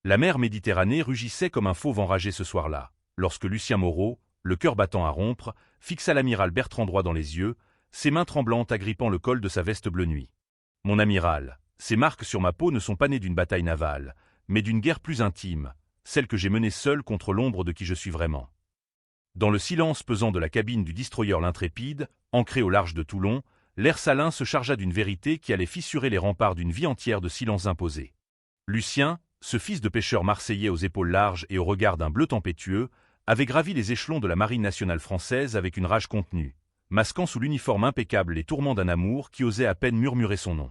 La mer Méditerranée rugissait comme un fauve enragé ce soir-là, lorsque Lucien Moreau, le cœur battant à rompre, fixa l'amiral Bertrand droit dans les yeux, ses mains tremblantes agrippant le col de sa veste bleu nuit. « Mon amiral, ces marques sur ma peau ne sont pas nées d'une bataille navale, mais d'une guerre plus intime, celle que j'ai menée seule contre l'ombre de qui je suis vraiment. » Dans le silence pesant de la cabine du destroyer l'Intrépide, ancré au large de Toulon, l'air salin se chargea d'une vérité qui allait fissurer les remparts d'une vie entière de silence imposé. Lucien, ce fils de pêcheur marseillais aux épaules larges et au regard d'un bleu tempétueux, avait gravi les échelons de la marine nationale française avec une rage contenue, masquant sous l'uniforme impeccable les tourments d'un amour qui osait à peine murmurer son nom.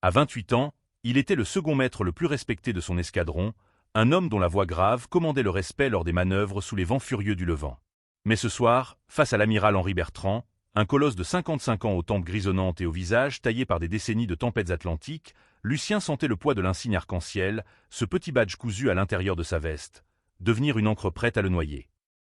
À 28 ans, il était le second maître le plus respecté de son escadron, un homme dont la voix grave commandait le respect lors des manœuvres sous les vents furieux du Levant. Mais ce soir, face à l'amiral Henri Bertrand, un colosse de 55 ans aux tempes grisonnantes et au visage taillé par des décennies de tempêtes atlantiques, Lucien sentait le poids de l'insigne arc-en-ciel, ce petit badge cousu à l'intérieur de sa veste, devenir une encre prête à le noyer.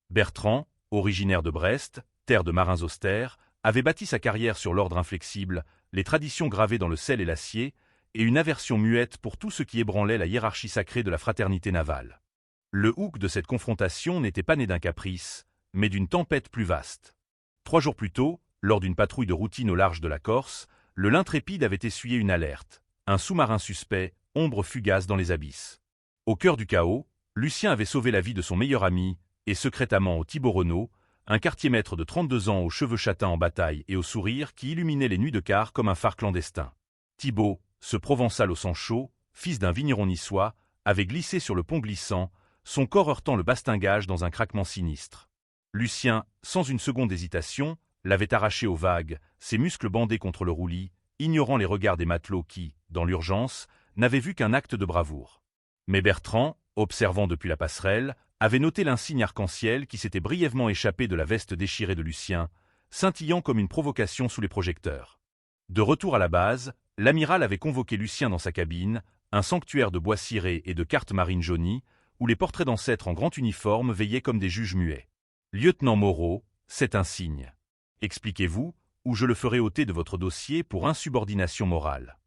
Bertrand, originaire de Brest, terre de marins austères, avait bâti sa carrière sur l'ordre inflexible, les traditions gravées dans le sel et l'acier, et une aversion muette pour tout ce qui ébranlait la hiérarchie sacrée de la fraternité navale. Le houk de cette confrontation n'était pas né d'un caprice, mais d'une tempête plus vaste. 3 jours plus tôt, lors d'une patrouille de routine au large de la Corse, le l'Intrépide avait essuyé une alerte, un sous-marin suspect, ombre fugace dans les abysses. Au cœur du chaos, Lucien avait sauvé la vie de son meilleur ami, et secrètement au Thibaut Renaud, un quartier-maître de 32 ans aux cheveux châtains en bataille et au sourire qui illuminait les nuits de quart comme un phare clandestin. Thibaut, ce Provençal au sang chaud, fils d'un vigneron niçois, avait glissé sur le pont glissant, son corps heurtant le bastingage dans un craquement sinistre. Lucien, sans une seconde d'hésitation, l'avait arraché aux vagues, ses muscles bandés contre le roulis, ignorant les regards des matelots qui, dans l'urgence, n'avaient vu qu'un acte de bravoure. Mais Bertrand, observant depuis la passerelle, avait noté l'insigne arc-en-ciel qui s'était brièvement échappé de la veste déchirée de Lucien, scintillant comme une provocation sous les projecteurs. De retour à la base, l'amiral avait convoqué Lucien dans sa cabine, un sanctuaire de bois ciré et de cartes marines jaunies, où les portraits d'ancêtres en grand uniforme veillaient comme des juges muets. « Lieutenant Moreau, c'est un signe. Expliquez-vous, ou je le ferai ôter de votre dossier pour insubordination morale. »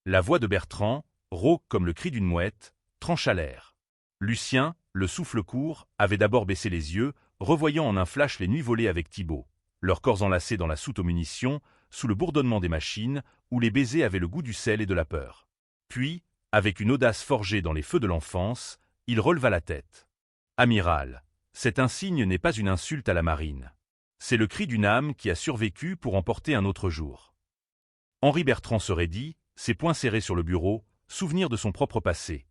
La voix de Bertrand, rauque comme le cri d'une mouette, trancha l'air. Lucien, le souffle court, avait d'abord baissé les yeux, revoyant en un flash les nuits volées avec Thibaut, leurs corps enlacés dans la soute aux munitions, sous le bourdonnement des machines, où les baisers avaient le goût du sel et de la peur. Puis, avec une audace forgée dans les feux de l'enfance, il releva la tête. « Amiral, cet insigne n'est pas une insulte à la marine. C'est le cri d'une âme qui a survécu pour emporter un autre jour. » Henri Bertrand se raidit, ses poings serrés sur le bureau, souvenir de son propre passé.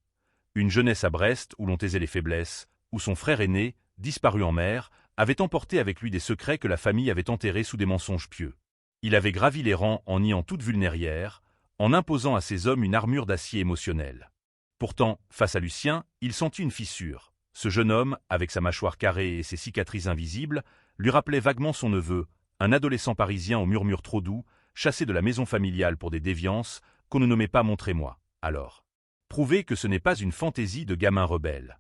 Une jeunesse à Brest où l'on taisait les faiblesses, où son frère aîné, disparu en mer, avait emporté avec lui des secrets que la famille avait enterrés sous des mensonges pieux. Il avait gravi les rangs en niant toute vulnérière, en imposant à ses hommes une armure d'acier émotionnel. Pourtant, face à Lucien, il sentit une fissure. Ce jeune homme, avec sa mâchoire carrée et ses cicatrices invisibles, lui rappelait vaguement son neveu, un adolescent parisien au murmure trop doux, chassé de la maison familiale pour des déviances, qu'on ne nommait pas Montrez-moi, alors. Prouver que ce n'est pas une fantaisie de gamin rebelle.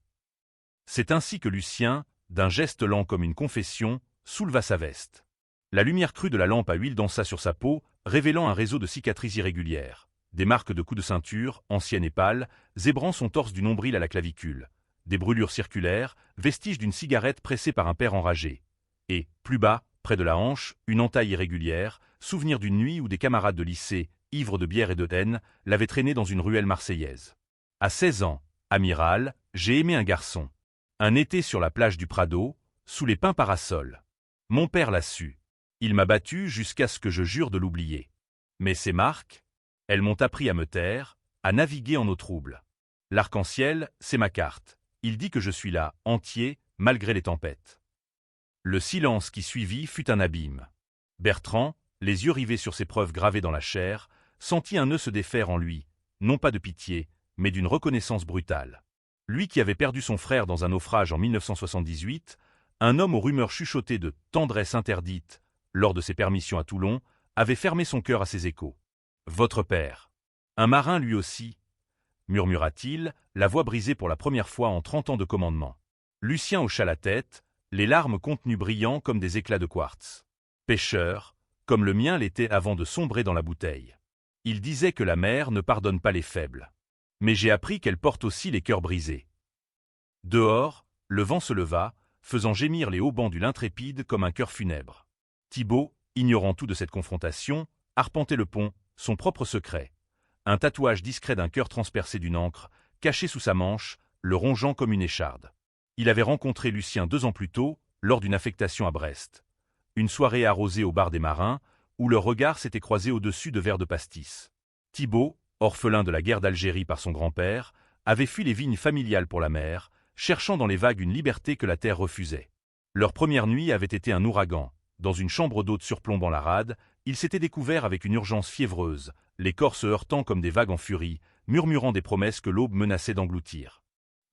C'est ainsi que Lucien, d'un geste lent comme une confession, souleva sa veste. La lumière crue de la lampe à huile dansa sur sa peau, révélant un réseau de cicatrices irrégulières, des marques de coups de ceinture, anciennes et pâles, zébrant son torse du nombril à la clavicule, des brûlures circulaires, vestiges d'une cigarette pressée par un père enragé, et, plus bas, près de la hanche, une entaille irrégulière, souvenir d'une nuit où des camarades de lycée, ivres de bière et de haine, l'avaient traîné dans une ruelle marseillaise. À 16 ans, amiral, j'ai aimé un garçon. Un été sur la plage du Prado, sous les pins parasols. Mon père l'a su. Il m'a battu jusqu'à ce que je jure de l'oublier. Mais ces marques, elles m'ont appris à me taire, à naviguer en eau trouble. L'arc-en-ciel, c'est ma carte. Il dit que je suis là, entier, malgré les tempêtes. Le silence qui suivit fut un abîme. Bertrand, les yeux rivés sur ces preuves gravées dans la chair, sentit un nœud se défaire en lui, non pas de pitié, mais d'une reconnaissance brutale. Lui qui avait perdu son frère dans un naufrage en 1978, un homme aux rumeurs chuchotées de « tendresse interdite » lors de ses permissions à Toulon, avait fermé son cœur à ses échos. « Votre père. Un marin lui aussi » murmura-t-il, la voix brisée pour la première fois en 30 ans de commandement. Lucien hocha la tête, les larmes contenues brillant comme des éclats de quartz. Pêcheur, comme le mien l'était avant de sombrer dans la bouteille. Il disait que la mer ne pardonne pas les faibles. Mais j'ai appris qu'elle porte aussi les cœurs brisés. Dehors, le vent se leva, faisant gémir les haubans du l'intrépide comme un cœur funèbre. Thibaut, ignorant tout de cette confrontation, arpentait le pont, son propre secret. Un tatouage discret d'un cœur transpercé d'une encre, caché sous sa manche, le rongeant comme une écharde. Il avait rencontré Lucien 2 ans plus tôt, lors d'une affectation à Brest. Une soirée arrosée au bar des Marins, où leurs regards s'étaient croisés au-dessus de verres de pastis. Thibaut, orphelin de la guerre d'Algérie par son grand-père, avait fui les vignes familiales pour la mer, cherchant dans les vagues une liberté que la terre refusait. Leur première nuit avait été un ouragan. Dans une chambre d'hôte surplombant la rade, ils s'étaient découverts avec une urgence fiévreuse, les corps se heurtant comme des vagues en furie, murmurant des promesses que l'aube menaçait d'engloutir.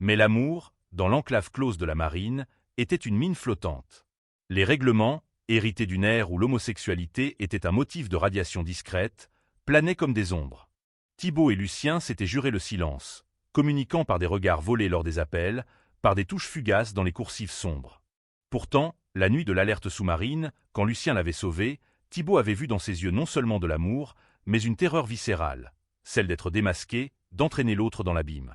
Mais l'amour, dans l'enclave close de la marine, était une mine flottante. Les règlements, hérités d'une ère où l'homosexualité était un motif de radiation discrète, planaient comme des ombres. Thibaut et Lucien s'étaient juré le silence, communiquant par des regards volés lors des appels, par des touches fugaces dans les coursives sombres. Pourtant, la nuit de l'alerte sous-marine, quand Lucien l'avait sauvé, Thibaut avait vu dans ses yeux non seulement de l'amour, mais une terreur viscérale, celle d'être démasqué, d'entraîner l'autre dans l'abîme.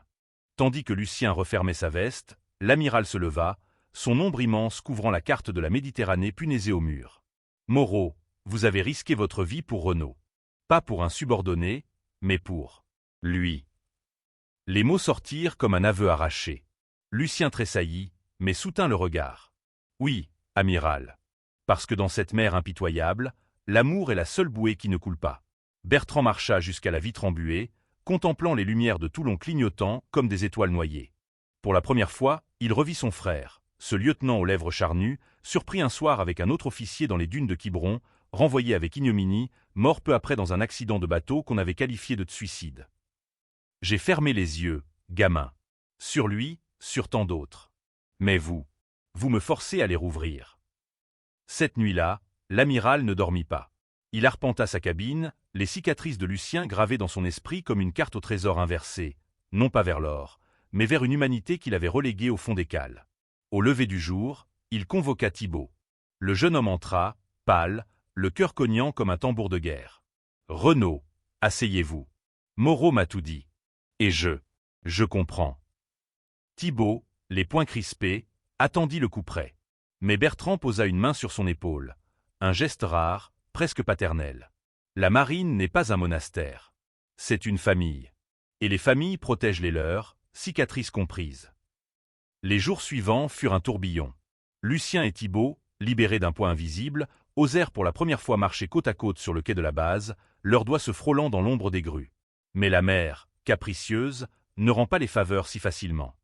Tandis que Lucien refermait sa veste, l'amiral se leva, son ombre immense couvrant la carte de la Méditerranée punaisée au mur. « Moreau, vous avez risqué votre vie pour Renaud. Pas pour un subordonné, mais pour lui. » Les mots sortirent comme un aveu arraché. Lucien tressaillit, mais soutint le regard. « Oui, amiral. Parce que dans cette mer impitoyable, l'amour est la seule bouée qui ne coule pas. » Bertrand marcha jusqu'à la vitre embuée, contemplant les lumières de Toulon clignotant comme des étoiles noyées. Pour la première fois, il revit son frère, ce lieutenant aux lèvres charnues, surpris un soir avec un autre officier dans les dunes de Quiberon, renvoyé avec ignominie, mort peu après dans un accident de bateau qu'on avait qualifié de suicide. J'ai fermé les yeux, gamin. Sur lui, sur tant d'autres. Mais vous me forcez à les rouvrir. Cette nuit-là, l'amiral ne dormit pas. Il arpenta sa cabine, les cicatrices de Lucien gravées dans son esprit comme une carte au trésor inversée, non pas vers l'or, mais vers une humanité qu'il avait reléguée au fond des cales. Au lever du jour, il convoqua Thibaut. Le jeune homme entra, pâle, le cœur cognant comme un tambour de guerre. « Renaud, asseyez-vous. Moreau m'a tout dit. Et je comprends. » Thibaut, les poings crispés, attendit le coup près. Mais Bertrand posa une main sur son épaule. Un geste rare, presque paternel. La marine n'est pas un monastère. C'est une famille. Et les familles protègent les leurs, cicatrices comprises. Les jours suivants furent un tourbillon. Lucien et Thibaut, libérés d'un poids invisible, osèrent pour la première fois marcher côte à côte sur le quai de la base, leurs doigts se frôlant dans l'ombre des grues. Mais la mer, capricieuse, ne rend pas les faveurs si facilement.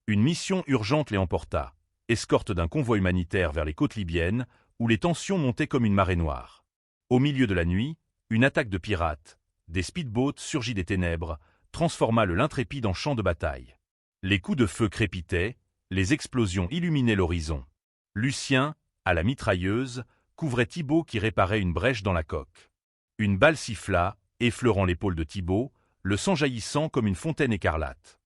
Une mission urgente les emporta, escorte d'un convoi humanitaire vers les côtes libyennes, où les tensions montaient comme une marée noire. Au milieu de la nuit, une attaque de pirates, des speedboats surgis des ténèbres, transforma le l'intrépide en champ de bataille. Les coups de feu crépitaient, les explosions illuminaient l'horizon. Lucien, à la mitrailleuse, couvrait Thibaut qui réparait une brèche dans la coque. Une balle siffla, effleurant l'épaule de Thibaut, le sang jaillissant comme une fontaine écarlate.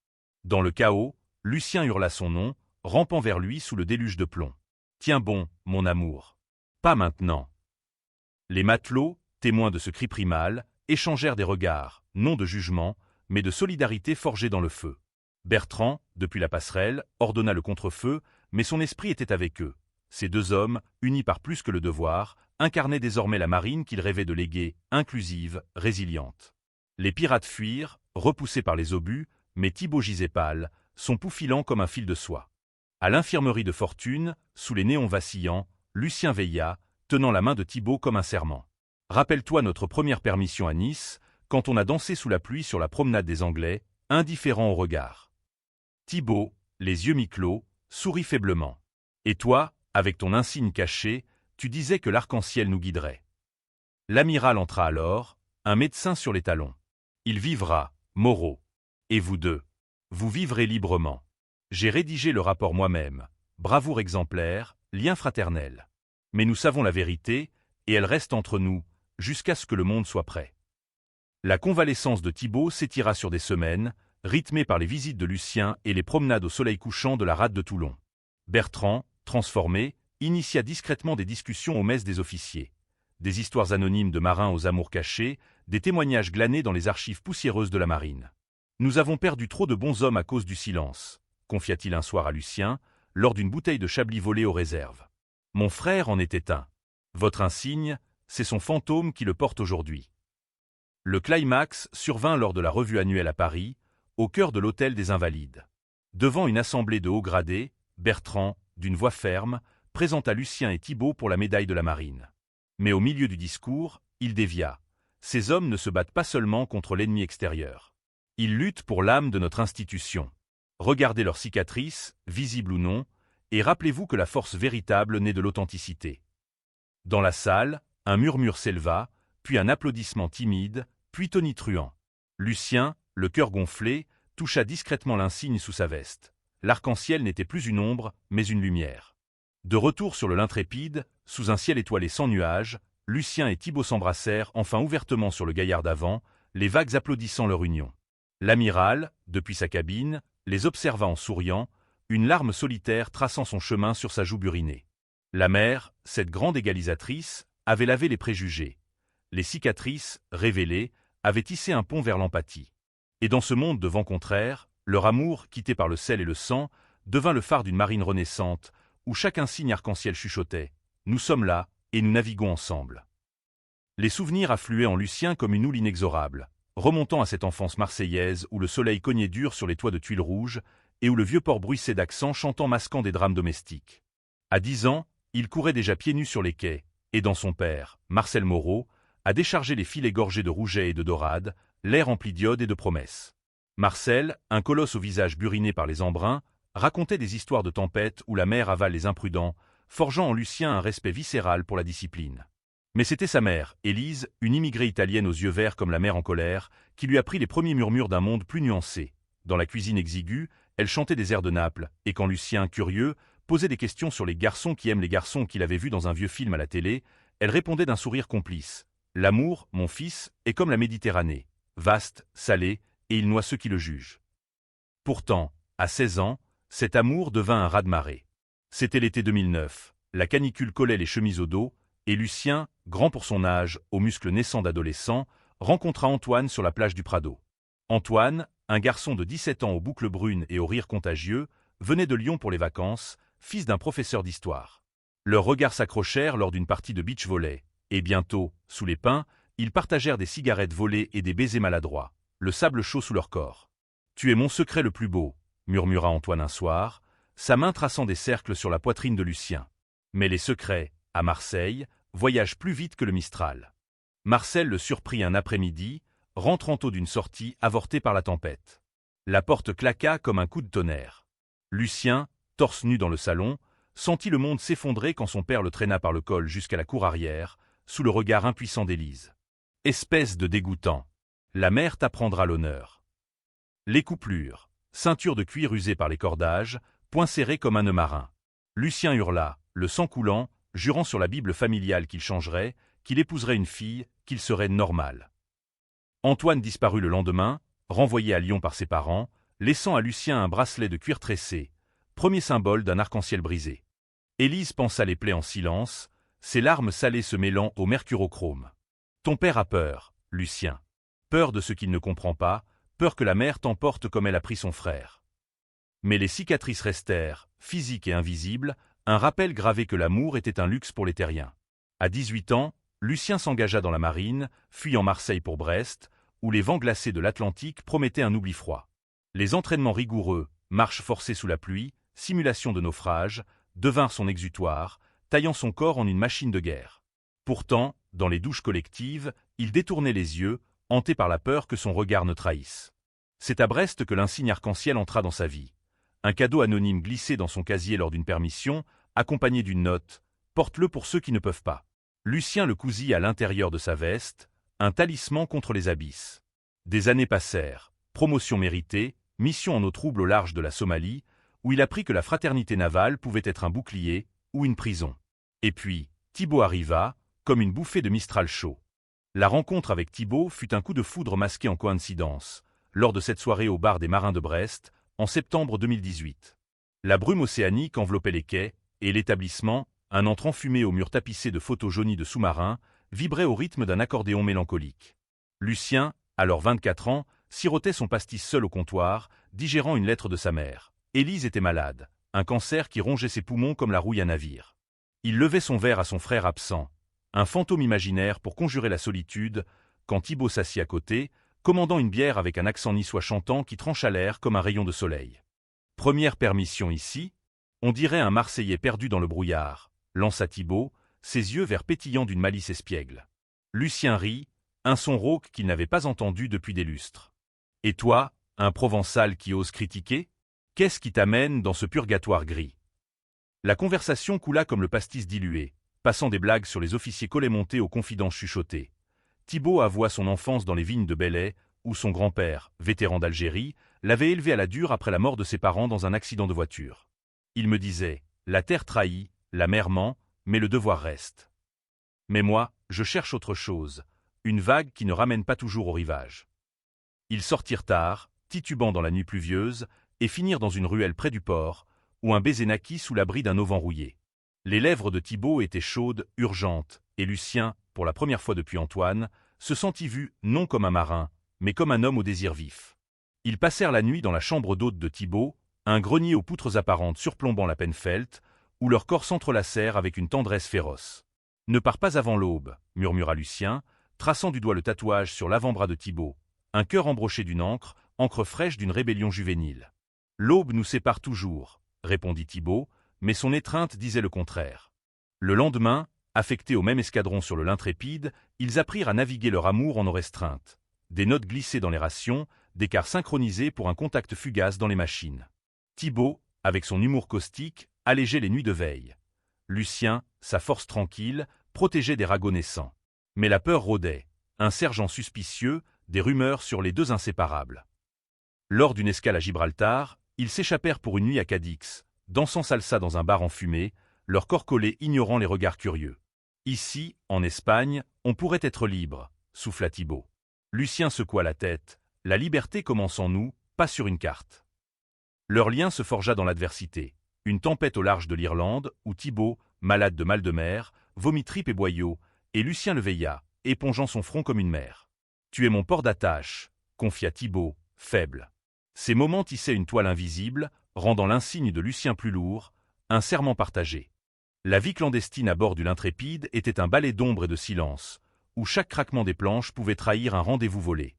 Dans le chaos, Lucien hurla son nom, rampant vers lui sous le déluge de plomb. « Tiens bon, mon amour. Pas maintenant. » Les matelots, témoins de ce cri primal, échangèrent des regards, non de jugement, mais de solidarité forgée dans le feu. Bertrand, depuis la passerelle, ordonna le contre-feu, mais son esprit était avec eux. Ces deux hommes, unis par plus que le devoir, incarnaient désormais la marine qu'ils rêvaient de léguer, inclusive, résiliente. Les pirates fuirent, repoussés par les obus, mais Thibaut gisait pâle, son pouls filant comme un fil de soie. À l'infirmerie de fortune, sous les néons vacillants, Lucien veilla, tenant la main de Thibaut comme un serment. « Rappelle-toi notre première permission à Nice, quand on a dansé sous la pluie sur la promenade des Anglais, indifférent au regard. » Thibaut, les yeux mi-clos, sourit faiblement. « Et toi, avec ton insigne caché, tu disais que l'arc-en-ciel nous guiderait. » L'amiral entra alors, un médecin sur les talons. « Il vivra, Moreau. Et vous deux. Vous vivrez librement. J'ai rédigé le rapport moi-même. Bravoure exemplaire, lien fraternel. Mais nous savons la vérité, et elle reste entre nous, jusqu'à ce que le monde soit prêt. » La convalescence de Thibaut s'étira sur des semaines, rythmée par les visites de Lucien et les promenades au soleil couchant de la rade de Toulon. Bertrand, transformé, initia discrètement des discussions aux messes des officiers. Des histoires anonymes de marins aux amours cachés, des témoignages glanés dans les archives poussiéreuses de la marine. Nous avons perdu trop de bons hommes à cause du silence, confia-t-il un soir à Lucien, lors d'une bouteille de Chablis volée aux réserves. Mon frère en était un. Votre insigne, c'est son fantôme qui le porte aujourd'hui. Le climax survint lors de la revue annuelle à Paris, au cœur de l'hôtel des Invalides. Devant une assemblée de hauts gradés, Bertrand, d'une voix ferme, présenta Lucien et Thibaut pour la médaille de la Marine. Mais au milieu du discours, il dévia. Ces hommes ne se battent pas seulement contre l'ennemi extérieur. Ils luttent pour l'âme de notre institution. Regardez leurs cicatrices, visibles ou non, et rappelez-vous que la force véritable naît de l'authenticité. Dans la salle, un murmure s'éleva, puis un applaudissement timide, puis tonitruant. Lucien, le cœur gonflé, toucha discrètement l'insigne sous sa veste. L'arc-en-ciel n'était plus une ombre, mais une lumière. De retour sur le l'Intrépide, sous un ciel étoilé sans nuages, Lucien et Thibaut s'embrassèrent enfin ouvertement sur le gaillard d'avant, les vagues applaudissant leur union. L'amiral, depuis sa cabine, les observa en souriant, une larme solitaire traçant son chemin sur sa joue burinée. La mer, cette grande égalisatrice, avait lavé les préjugés. Les cicatrices, révélées, avaient tissé un pont vers l'empathie. Et dans ce monde de vents contraires, leur amour, quitté par le sel et le sang, devint le phare d'une marine renaissante, où chaque insigne arc-en-ciel chuchotait « Nous sommes là, et nous naviguons ensemble ». Les souvenirs affluaient en Lucien comme une houle inexorable, remontant à cette enfance marseillaise où le soleil cognait dur sur les toits de tuiles rouges et où le vieux port bruissait d'accents chantant masquant des drames domestiques. À 10 ans, il courait déjà pieds nus sur les quais, aidant son père, Marcel Moreau, à décharger les filets gorgés de rouget et de dorade, l'air empli d'iode et de promesses. Marcel, un colosse au visage buriné par les embruns, racontait des histoires de tempête où la mer avale les imprudents, forgeant en Lucien un respect viscéral pour la discipline. Mais c'était sa mère, Élise, une immigrée italienne aux yeux verts comme la mer en colère, qui lui apprit les premiers murmures d'un monde plus nuancé. Dans la cuisine exiguë, elle chantait des airs de Naples, et quand Lucien, curieux, posait des questions sur les garçons qui aiment les garçons qu'il avait vus dans un vieux film à la télé, elle répondait d'un sourire complice. « L'amour, mon fils, est comme la Méditerranée, vaste, salé, et il noie ceux qui le jugent. » Pourtant, à 16 ans, cet amour devint un raz-de-marée. C'était l'été 2009, la canicule collait les chemises au dos, et Lucien, grand pour son âge, aux muscles naissants d'adolescent, rencontra Antoine sur la plage du Prado. Antoine, un garçon de 17 ans aux boucles brunes et au rire contagieux, venait de Lyon pour les vacances, fils d'un professeur d'histoire. Leurs regards s'accrochèrent lors d'une partie de beach-volley, et bientôt, sous les pins, ils partagèrent des cigarettes volées et des baisers maladroits, le sable chaud sous leur corps. « Tu es mon secret le plus beau », murmura Antoine un soir, sa main traçant des cercles sur la poitrine de Lucien. Mais les secrets, à Marseille, voyagent plus vite que le Mistral. Marcel le surprit un après-midi, rentrant tôt d'une sortie avortée par la tempête. La porte claqua comme un coup de tonnerre. Lucien, torse nu dans le salon, sentit le monde s'effondrer quand son père le traîna par le col jusqu'à la cour arrière, sous le regard impuissant d'Élise. « Espèce de dégoûtant. La mère t'apprendra l'honneur. » Les couplures, ceinture de cuir usée par les cordages, poing serré comme un nœud marin. Lucien hurla, le sang coulant, jurant sur la Bible familiale qu'il changerait, qu'il épouserait une fille, qu'il serait normal. Antoine disparut le lendemain, renvoyé à Lyon par ses parents, laissant à Lucien un bracelet de cuir tressé, premier symbole d'un arc-en-ciel brisé. Élise pansa les plaies en silence, ses larmes salées se mêlant au mercurochrome. « Ton père a peur, Lucien. Peur de ce qu'il ne comprend pas, peur que la mère t'emporte comme elle a pris son frère. » Mais les cicatrices restèrent, physiques et invisibles, un rappel gravé que l'amour était un luxe pour les terriens. À 18 ans, Lucien s'engagea dans la marine, fuyant Marseille pour Brest, où les vents glacés de l'Atlantique promettaient un oubli froid. Les entraînements rigoureux, marches forcées sous la pluie, simulation de naufrage, devinrent son exutoire, taillant son corps en une machine de guerre. Pourtant, dans les douches collectives, il détournait les yeux, hanté par la peur que son regard ne trahisse. C'est à Brest que l'insigne arc-en-ciel entra dans sa vie. Un cadeau anonyme glissé dans son casier lors d'une permission, accompagné d'une note « Porte-le pour ceux qui ne peuvent pas ». Lucien le cousit à l'intérieur de sa veste, un talisman contre les abysses. Des années passèrent, promotion méritée, mission en eau trouble au large de la Somalie, où il apprit que la fraternité navale pouvait être un bouclier ou une prison. Et puis, Thibaut arriva, comme une bouffée de Mistral chaud. La rencontre avec Thibaut fut un coup de foudre masqué en coïncidence, lors de cette soirée au bar des Marins de Brest, en septembre 2018. La brume océanique enveloppait les quais, et l'établissement, un entrant fumé aux murs tapissés de photos jaunies de sous-marins, vibrait au rythme d'un accordéon mélancolique. Lucien, alors 24 ans, sirotait son pastis seul au comptoir, digérant une lettre de sa mère. Élise était malade, un cancer qui rongeait ses poumons comme la rouille à navire. Il levait son verre à son frère absent, un fantôme imaginaire pour conjurer la solitude, quand Thibaut s'assit à côté, commandant une bière avec un accent niçois chantant qui trancha l'air comme un rayon de soleil. « Première permission ici ?» On dirait un Marseillais perdu dans le brouillard, lança Thibaut, ses yeux verts pétillants d'une malice espiègle. Lucien rit, un son rauque qu'il n'avait pas entendu depuis des lustres. « Et toi, un Provençal qui ose critiquer? Qu'est-ce qui t'amène dans ce purgatoire gris ?» La conversation coula comme le pastis dilué, passant des blagues sur les officiers collet-montés aux confidences chuchotées. Thibaut avoua son enfance dans les vignes de Belley, où son grand-père, vétéran d'Algérie, l'avait élevé à la dure après la mort de ses parents dans un accident de voiture. Il me disait, la terre trahit, la mer ment, mais le devoir reste. Mais moi, je cherche autre chose, une vague qui ne ramène pas toujours au rivage. Ils sortirent tard, titubant dans la nuit pluvieuse, et finirent dans une ruelle près du port, où un baiser naquit sous l'abri d'un auvent rouillé. Les lèvres de Thibaut étaient chaudes, urgentes, et Lucien, pour la première fois depuis Antoine, se sentit vu non comme un marin, mais comme un homme au désir vif. Ils passèrent la nuit dans la chambre d'hôte de Thibaut, un grenier aux poutres apparentes surplombant la Penfelt, où leurs corps s'entrelacèrent avec une tendresse féroce. « Ne pars pas avant l'aube, » murmura Lucien, traçant du doigt le tatouage sur l'avant-bras de Thibaut, un cœur embroché d'une encre fraîche d'une rébellion juvénile. « L'aube nous sépare toujours, » répondit Thibaut, mais son étreinte disait le contraire. Le lendemain, affectés au même escadron sur le l'Intrépide, ils apprirent à naviguer leur amour en eau restreinte. Des notes glissées dans les rations, des quarts synchronisés pour un contact fugace dans les machines. Thibaut, avec son humour caustique, allégeait les nuits de veille. Lucien, sa force tranquille, protégeait des ragots naissants. Mais la peur rôdait, un sergent suspicieux, des rumeurs sur les deux inséparables. Lors d'une escale à Gibraltar, ils s'échappèrent pour une nuit à Cadix, dansant salsa dans un bar enfumé, leurs corps collés ignorant les regards curieux. Ici, en Espagne, on pourrait être libre, souffla Thibaut. Lucien secoua la tête, la liberté commence en nous, pas sur une carte. Leur lien se forgea dans l'adversité. Une tempête au large de l'Irlande, où Thibaut, malade de mal de mer, vomit tripes et boyaux, et Lucien le veilla, épongeant son front comme une mer. « Tu es mon port d'attache », confia Thibaut, faible. Ces moments tissaient une toile invisible, rendant l'insigne de Lucien plus lourd, un serment partagé. La vie clandestine à bord du l'Intrépide était un balai d'ombre et de silence, où chaque craquement des planches pouvait trahir un rendez-vous volé.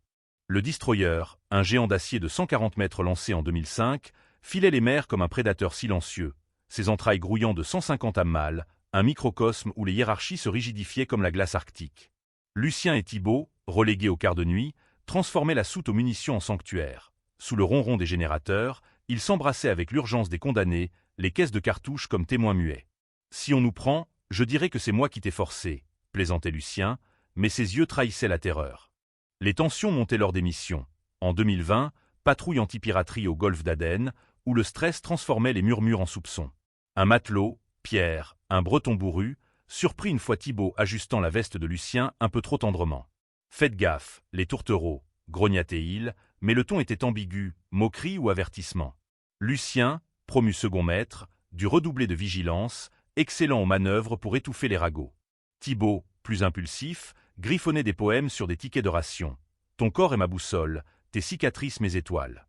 Le destroyer, un géant d'acier de 140 mètres lancé en 2005, filait les mers comme un prédateur silencieux, ses entrailles grouillant de 150 ammales, un microcosme où les hiérarchies se rigidifiaient comme la glace arctique. Lucien et Thibaut, relégués au quart de nuit, transformaient la soute aux munitions en sanctuaire. Sous le ronron des générateurs, ils s'embrassaient avec l'urgence des condamnés, les caisses de cartouches comme témoins muets. « Si on nous prend, je dirais que c'est moi qui t'ai forcé », plaisantait Lucien, mais ses yeux trahissaient la terreur. Les tensions montaient lors des missions. En 2020, patrouille anti-piraterie au golfe d'Aden, où le stress transformait les murmures en soupçons. Un matelot, Pierre, un breton bourru, surprit une fois Thibaut ajustant la veste de Lucien un peu trop tendrement. « Faites gaffe, les tourtereaux », grognatait-il, mais le ton était ambigu, moquerie ou avertissement. Lucien, promu second maître, dut redoubler de vigilance, excellent aux manœuvres pour étouffer les ragots. Thibaut, plus impulsif, griffonnait des poèmes sur des tickets de ration. « Ton corps est ma boussole, tes cicatrices mes étoiles. »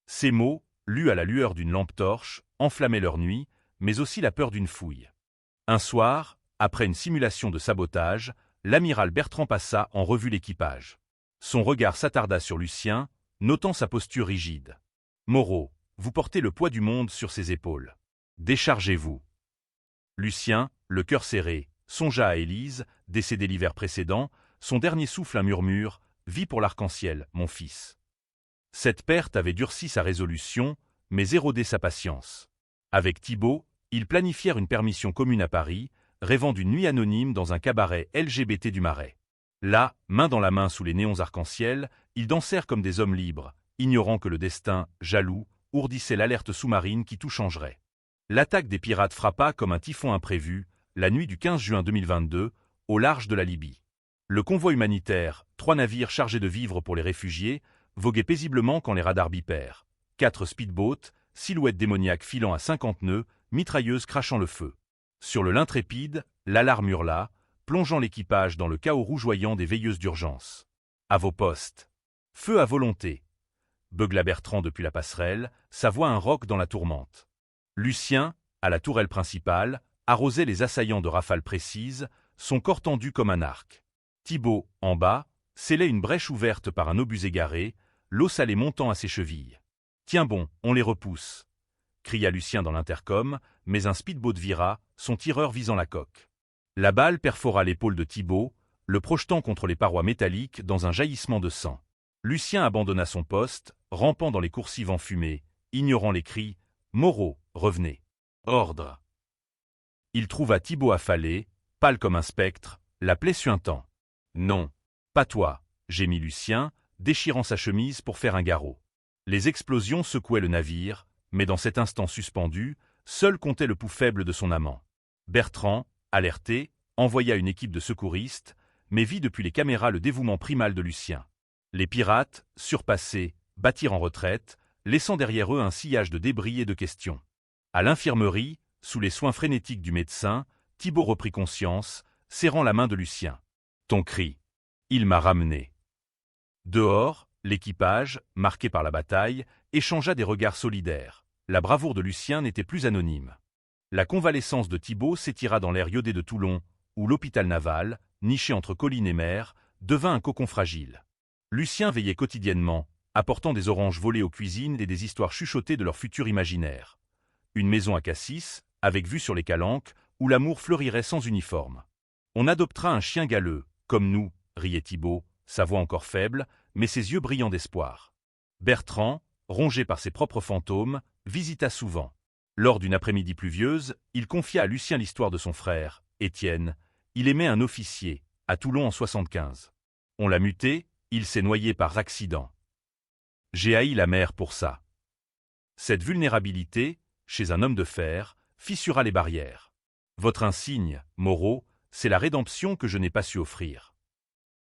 Ces mots, lus à la lueur d'une lampe torche, enflammaient leur nuit, mais aussi la peur d'une fouille. Un soir, après une simulation de sabotage, l'amiral Bertrand passa en revue l'équipage. Son regard s'attarda sur Lucien, notant sa posture rigide. « Moreau, vous portez le poids du monde sur ses épaules. Déchargez-vous. » Lucien, le cœur serré, songea à Élise, décédée l'hiver précédent, son dernier souffle un murmure, « Vis pour l'arc-en-ciel, mon fils. » Cette perte avait durci sa résolution, mais érodé sa patience. Avec Thibaut, ils planifièrent une permission commune à Paris, rêvant d'une nuit anonyme dans un cabaret LGBT du Marais. Là, main dans la main sous les néons arc-en-ciel, ils dansèrent comme des hommes libres, ignorant que le destin, jaloux, ourdissait l'alerte sous-marine qui tout changerait. L'attaque des pirates frappa comme un typhon imprévu, la nuit du 15 juin 2022, au large de la Libye. Le convoi humanitaire, 3 navires chargés de vivres pour les réfugiés, voguait paisiblement quand les radars bipèrent. 4 speedboats, silhouettes démoniaques filant à 50 nœuds, mitrailleuses crachant le feu. Sur le l'Intrépide, l'alarme hurla, plongeant l'équipage dans le chaos rougeoyant des veilleuses d'urgence. « À vos postes ! Feu à volonté. Beugla Bertrand depuis la passerelle, sa voix un roc dans la tourmente. Lucien, à la tourelle principale, arrosait les assaillants de rafales précises, son corps tendu comme un arc. Thibaut, en bas, scellait une brèche ouverte par un obus égaré, l'eau salée montant à ses chevilles. « Tiens bon, on les repousse !» cria Lucien dans l'intercom, mais un speedboat vira, son tireur visant la coque. La balle perfora l'épaule de Thibaut, le projetant contre les parois métalliques dans un jaillissement de sang. Lucien abandonna son poste, rampant dans les coursives enfumées, ignorant les cris « Moreau, revenez !»« Ordre !» Il trouva Thibaut affalé, pâle comme un spectre, la plaie suintant. « Non, pas toi !» gémit Lucien, déchirant sa chemise pour faire un garrot. Les explosions secouaient le navire, mais dans cet instant suspendu, seul comptait le pouls faible de son amant. Bertrand, alerté, envoya une équipe de secouristes, mais vit depuis les caméras le dévouement primal de Lucien. Les pirates, surpassés, battirent en retraite, laissant derrière eux un sillage de débris et de questions. À l'infirmerie, sous les soins frénétiques du médecin, Thibaut reprit conscience, serrant la main de Lucien. « Ton cri. Il m'a ramené. » Dehors, l'équipage, marqué par la bataille, échangea des regards solidaires. La bravoure de Lucien n'était plus anonyme. La convalescence de Thibaut s'étira dans l'air iodé de Toulon, où l'hôpital naval, niché entre collines et mer, devint un cocon fragile. Lucien veillait quotidiennement, apportant des oranges volées aux cuisines et des histoires chuchotées de leur futur imaginaire. Une maison à Cassis, avec vue sur les Calanques, où l'amour fleurirait sans uniforme. On adoptera un chien galeux, comme nous, riait Thibaut, sa voix encore faible, mais ses yeux brillants d'espoir. Bertrand, rongé par ses propres fantômes, visita souvent. Lors d'une après-midi pluvieuse, il confia à Lucien l'histoire de son frère, Étienne. Il aimait un officier, à Toulon en 75. On l'a muté, il s'est noyé par accident. J'ai haï la mer pour ça. Cette vulnérabilité, chez un homme de fer, fissura les barrières. Votre insigne, Moreau, c'est la rédemption que je n'ai pas su offrir.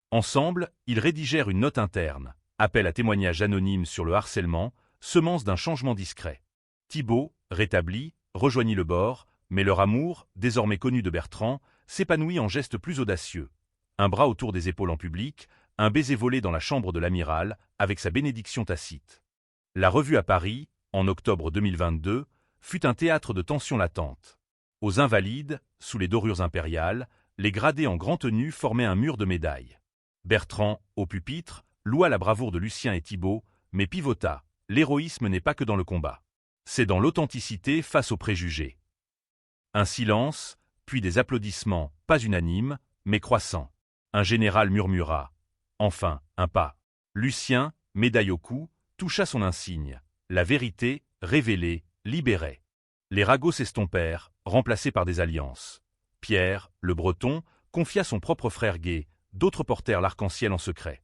Ensemble, ils rédigèrent une note interne, appel à témoignage anonyme sur le harcèlement, semence d'un changement discret. Thibaut, rétabli, rejoignit le bord, mais leur amour, désormais connu de Bertrand, s'épanouit en gestes plus audacieux. Un bras autour des épaules en public, un baiser volé dans la chambre de l'amiral, avec sa bénédiction tacite. La revue à Paris, en octobre 2022, fut un théâtre de tensions latentes. Aux Invalides, sous les dorures impériales, les gradés en grand tenue formaient un mur de médailles. Bertrand, au pupitre, loua la bravoure de Lucien et Thibaut, mais pivota, l'héroïsme n'est pas que dans le combat. C'est dans l'authenticité face aux préjugés. Un silence, puis des applaudissements, pas unanimes, mais croissants. Un général murmura. Enfin, un pas. Lucien, médaille au cou, toucha son insigne. La vérité, révélée, libérait. Les ragots s'estompèrent, remplacés par des alliances. Pierre, le Breton, confia son propre frère gay, d'autres portèrent l'arc-en-ciel en secret.